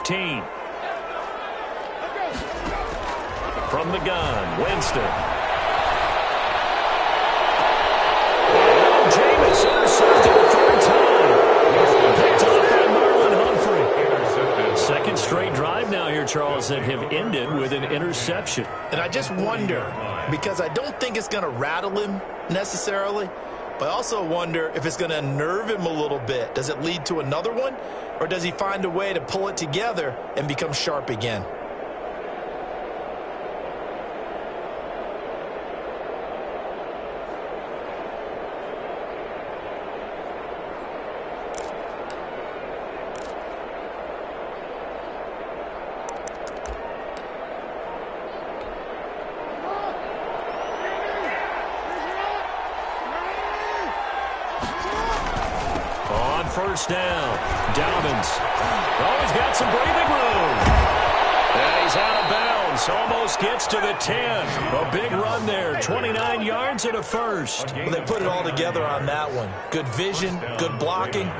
15. From the gun, Winston. And Jameis intercepted the third time. Picked off by Marlon Humphrey. Second straight drive now here, Charles, that have ended with an interception. And I just wonder, because I don't think it's going to rattle him necessarily, but I also wonder if it's going to unnerve him a little bit. Does it lead to another one, or does he find a way to pull it together and become sharp again? First down. Dobbins. Oh, he's got some breathing room. And he's out of bounds. Almost gets to the 10. A big run there. 29 yards and a first. Well, they put it all together on that one. Good vision, good blocking.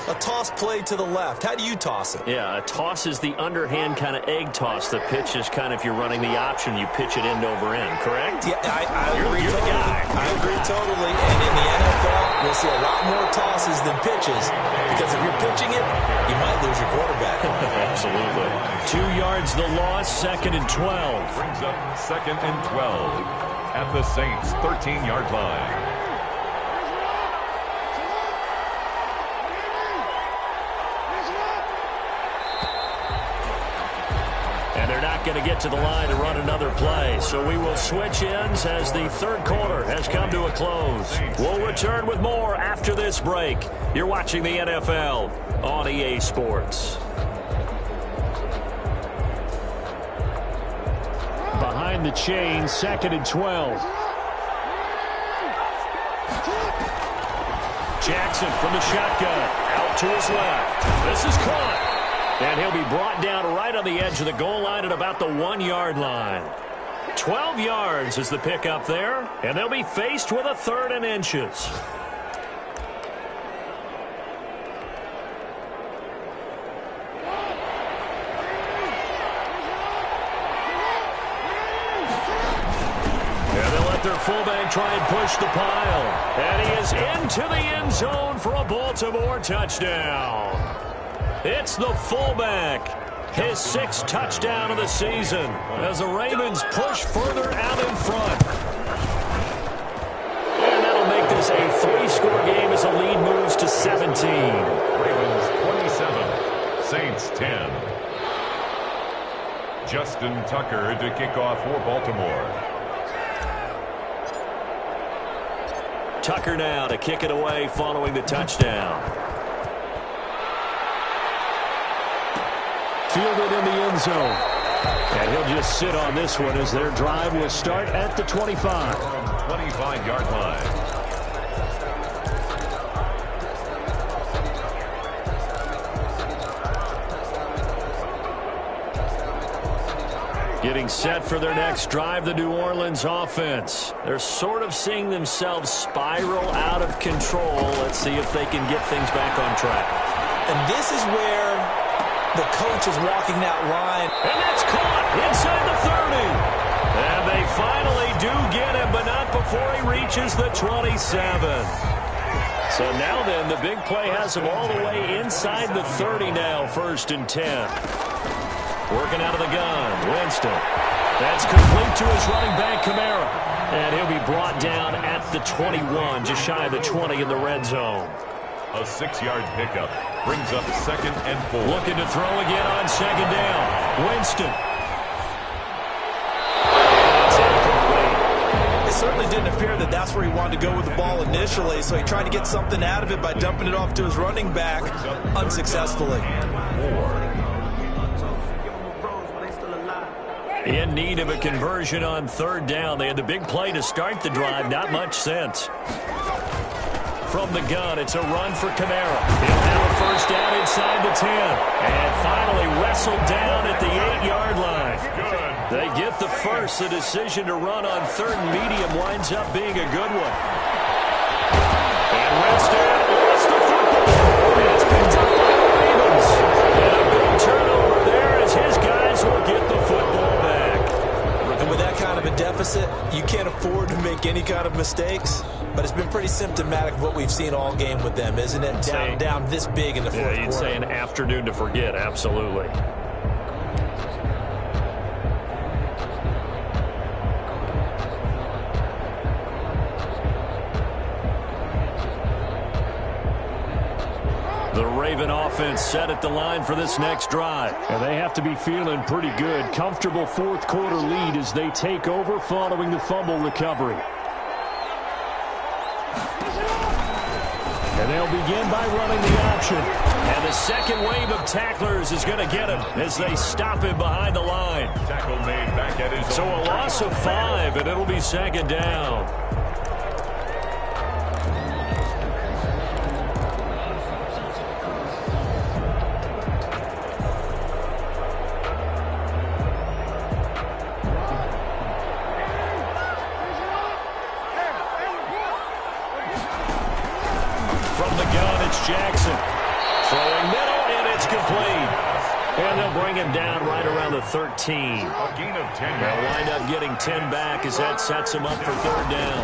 A toss play to the left. How do you toss it? Yeah, a toss is the underhand kind of egg toss. The pitch is kind of, if you're running the option, you pitch it end over end, correct? Yeah, I agree totally. I agree totally. And in the NFL, we'll see a lot more tosses than pitches, because if you're pitching it, you might lose your quarterback. Absolutely. 2 yards the loss, 2nd and 12. Brings up 2nd and 12 at the Saints' 13-yard line. Going to get to the line to run another play. So we will switch ends as the third quarter has come to a close. We'll return with more after this break. You're watching the NFL on EA Sports. Behind the chain, 2nd and 12. Jackson from the shotgun. Out to his left. This is caught. And he'll be brought down right on the edge of the goal line at about the 1-yard line. 12 yards is the pickup there, and they'll be faced with a 3rd and inches. And they'll let their fullback try and push the pile. And he is into the end zone for a Baltimore touchdown. It's the fullback, his 6th touchdown of the season, as the Ravens push further out in front. And that'll make this a 3-score game as the lead moves to 17. Ravens 27, Saints 10. Justin Tucker to kick off for Baltimore. Tucker now to kick it away following the touchdown. Fielded in the end zone. And he'll just sit on this one as their drive will start at the 25. 25-yard line. Getting set for their next drive, the New Orleans offense. They're sort of seeing themselves spiral out of control. Let's see if they can get things back on track. And this is where the coach is walking that line. And that's caught inside the 30. And they finally do get him, but not before he reaches the 27. So now then, the big play has him all the way inside the 30 now, 1st and 10. Working out of the gun, Winston. That's complete to his running back, Kamara. And he'll be brought down at the 21, just shy of the 20 in the red zone. A 6-yard pickup brings up 2nd and 4. Looking to throw again on 2nd down. Winston. It certainly didn't appear that that's where he wanted to go with the ball initially, so he tried to get something out of it by dumping it off to his running back unsuccessfully. In need of a conversion on 3rd down. They had the big play to start the drive. Not much sense. From the gun, it's a run for Kamara. He'll have a 1st down inside the 10. And finally wrestled down at the 8-yard line. They get the first. The decision to run on 3rd and medium winds up being a good one. And Winston lost the football. And it's picked up by the Ravens. And a big turnover there opposite. You can't afford to make any kind of mistakes, but it's been pretty symptomatic of what we've seen all game with them, isn't it? Down this big in the fourth quarter. Yeah, you'd say an afternoon to forget, absolutely. The Raven offense set at the line for this next drive. And they have to be feeling pretty good. Comfortable fourth quarter lead as they take over following the fumble recovery. And they'll begin by running the option. And the second wave of tacklers is going to get him as they stop him behind the line. Tackle made back at his So a loss of 5, and it'll be second down. Jackson throwing middle, and it's complete. And they'll bring him down right around the 13. A gain of 10. They'll wind up getting 10 back as that sets him up for third down.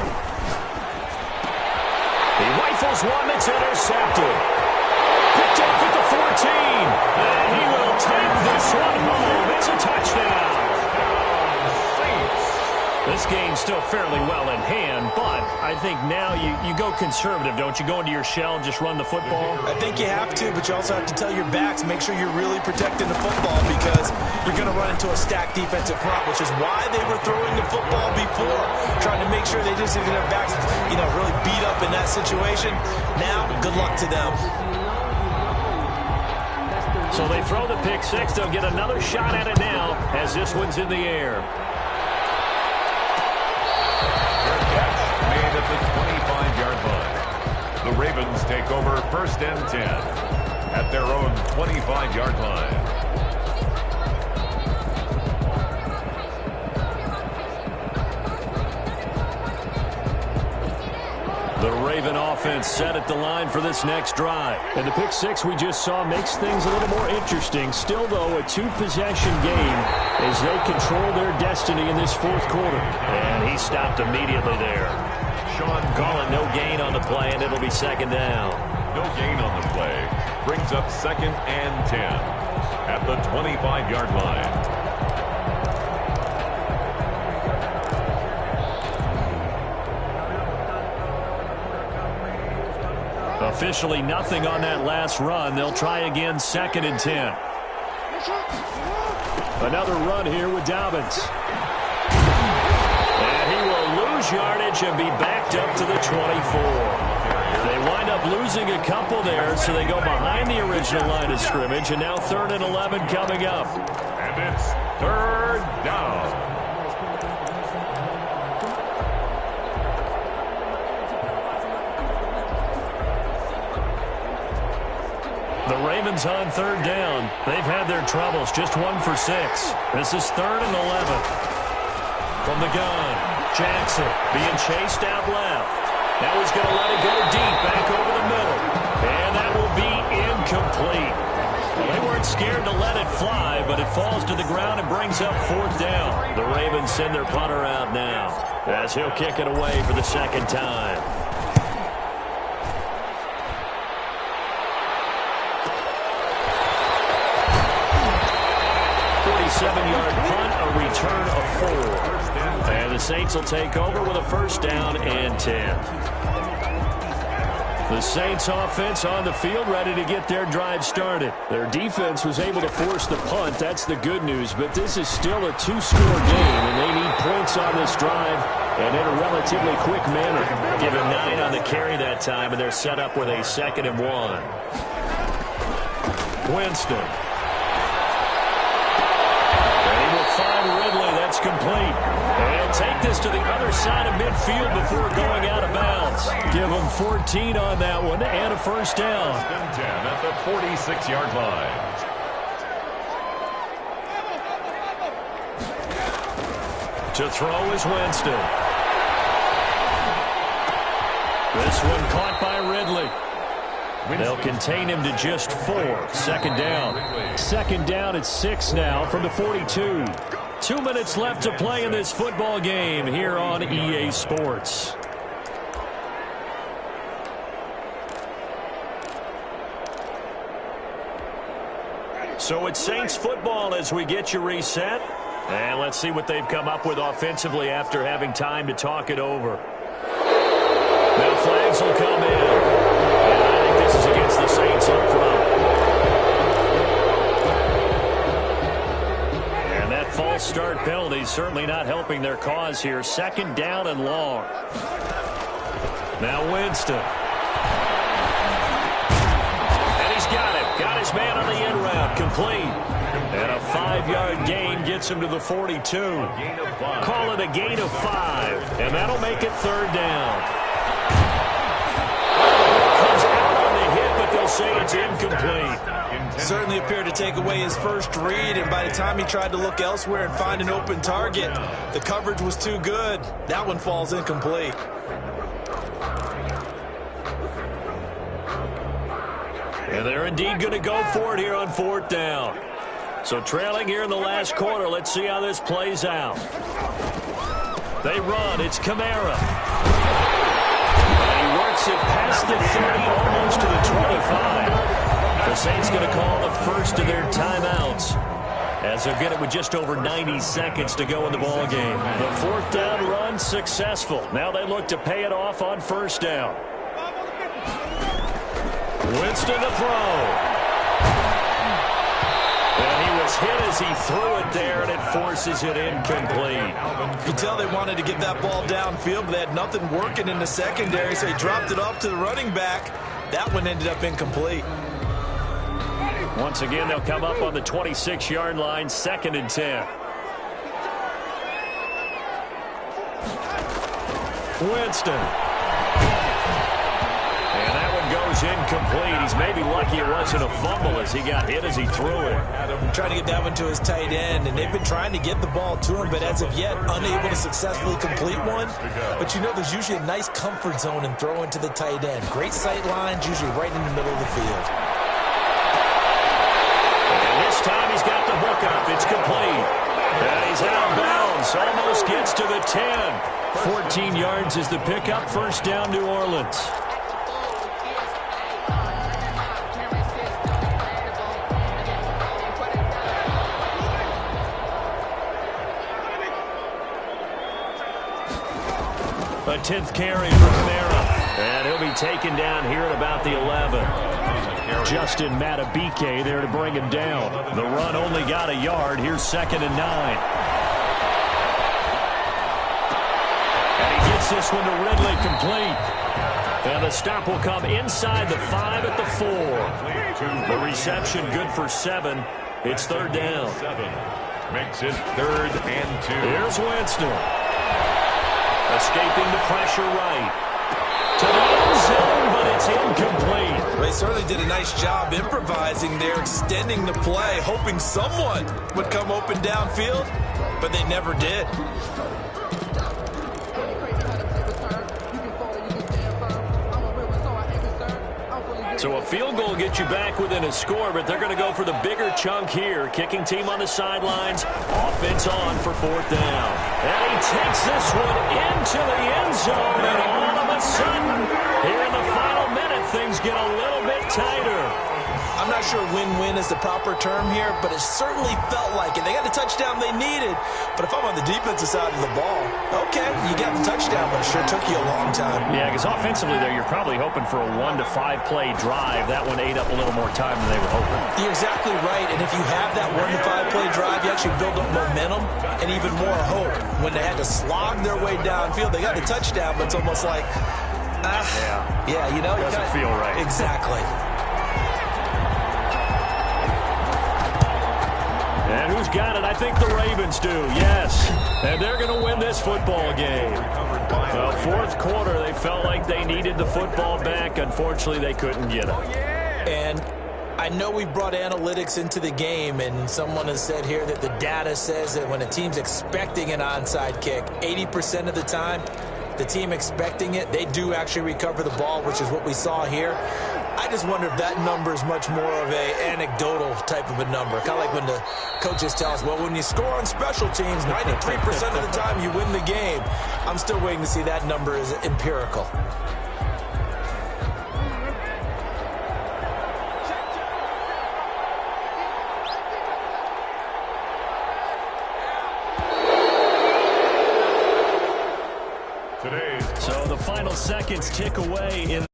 He rifles one that's intercepted. Picked off at the 14. And he will take this one home. It's a touchdown. This game's still fairly well in hand, but I think now you go conservative, don't you? Go into your shell and just run the football? I think you have to, but you also have to tell your backs, make sure you're really protecting the football because you're going to run into a stacked defensive front, which is why they were throwing the football before, trying to make sure they just didn't have backs, really beat up in that situation. Now, good luck to them. So they throw the pick six. They'll get another shot at it now as this one's in the air. At the 25-yard line. The Ravens take over first and 10 at their own 25-yard line. The Raven offense set at the line for this next drive. And the pick six we just saw makes things a little more interesting. Still, though, a two-possession game as they control their destiny in this fourth quarter. And he stopped immediately there. Calling no gain on the play, and it'll be second down. No gain on the play. Brings up second and 10 at the 25-yard line. Officially nothing on that last run. They'll try again, second and 10. Another run here with Dobbins. And he will lose yardage and be backed up to the 24. They wind up losing a couple there, so they go behind the original line of scrimmage, and now 3rd and 11 coming up. And it's third down. The Ravens on third down. They've had their troubles, just 1 for 6. This is 3rd and 11. From the gun, Jackson being chased out left. Now he's going to let it go deep, back over the middle. And that will be incomplete. Well, they weren't scared to let it fly, but it falls to the ground and brings up 4th down. The Ravens send their punter out now as he'll kick it away for the second time. 47-yard punt, a return of 4. And the Saints will take over with a first down and 10. The Saints offense on the field ready to get their drive started. Their defense was able to force the punt. That's the good news. But this is still a 2-score game, and they need points on this drive and in a relatively quick manner. Give him 9 on the carry that time, and they're set up with a 2nd and 1. Winston. Find Ridley, that's complete. And take this to the other side of midfield before going out of bounds. Give them 14 on that one and a first down. First and 10 at the 46-yard line. To throw is Winston. This one caught by Ridley. They'll contain him to just 4. Second down. Second down at 6 now from the 42. 2 minutes left to play in this football game here on EA Sports. So it's Saints football as we get you reset. And let's see what they've come up with offensively after having time to talk it over. Now flags will come in. And I think this is against the Saints up front. And that false start penalty certainly not helping their cause here. 2nd down and long. Now Winston. And he's got it. Got his man on the end route. Complete. And a 5-yard gain gets him to the 42. Call it a gain of 5. And that'll make it 3rd down. Comes out on the hit, but they'll say it's incomplete. Certainly appeared to take away his first read, and by the time he tried to look elsewhere and find an open target, the coverage was too good. That one falls incomplete. And they're indeed going to go for it here on 4th down. So trailing here in the last quarter, let's see how this plays out. They run. It's Kamara. And he works it past the 30, almost to the 25. The Saints going to call the first of their timeouts, as they'll get it with just over 90 seconds to go in the ball game. The 4th down run successful. Now they look to pay it off on 1st down. Winston to throw. And he was hit as he threw it there, and it forces it incomplete. You can tell they wanted to get that ball downfield, but they had nothing working in the secondary, so he dropped it off to the running back. That one ended up incomplete. Once again, they'll come up on the 26-yard line, 2nd and 10. Winston. And that one goes incomplete. He's maybe lucky it wasn't a fumble as he got hit as he threw it. Trying to get that one to his tight end, and they've been trying to get the ball to him, but as of yet, unable to successfully complete one. But you know, there's usually a nice comfort zone in throwing to the tight end. Great sight lines, usually right in the middle of the field. And this time he's got the hook up. It's complete. And he's out of bounds. Almost gets to the 10. 14 yards is the pickup. 1st down, New Orleans. A 10th carry for Kamara. And he'll be taken down here at about the 11. Justin Matabike there to bring him down. The run only got a yard. Here's 2nd and 9. And he gets this one to Ridley, complete. And the stop will come inside the 5 at the 4. The reception good for 7. It's 3rd down. Makes it 3rd and 2. Here's Winston. Escaping the pressure right. To the end zone, but it's incomplete. They certainly did a nice job improvising there, extending the play, hoping someone would come open downfield, but they never did. So a field goal gets you back within a score, but they're going to go for the bigger chunk here. Kicking team on the sidelines. Offense on for 4th down. And he takes this one into the end zone, and all of a sudden, here in the final minute, things get a little bit tighter. I'm not sure win-win is the proper term here, but it certainly felt like it. They got the touchdown they needed, but if I'm on the defensive side of the ball, okay, you got the touchdown, but it sure took you a long time. Yeah, because offensively there, you're probably hoping for a 1 to 5 play drive. That one ate up a little more time than they were hoping. You're exactly right, and if you have that 1 to 5 play drive, you actually build up momentum and even more hope. When they had to slog their way downfield, they got the touchdown, but it's almost like, yeah, you know. Doesn't feel right. Exactly. And who's got it? I think the Ravens do, yes. And they're going to win this football game. Well, 4th quarter, they felt like they needed the football back. Unfortunately, they couldn't get it. And I know we brought analytics into the game, and someone has said here that the data says that when a team's expecting an onside kick, 80% of the time, the team expecting it, they do actually recover the ball, which is what we saw here. I just wonder if that number is much more of a anecdotal type of a number. Kind of like when the coaches tell us, well, when you score on special teams, 93% of the time you win the game. I'm still waiting to see that number is empirical. Today's So the final seconds tick away in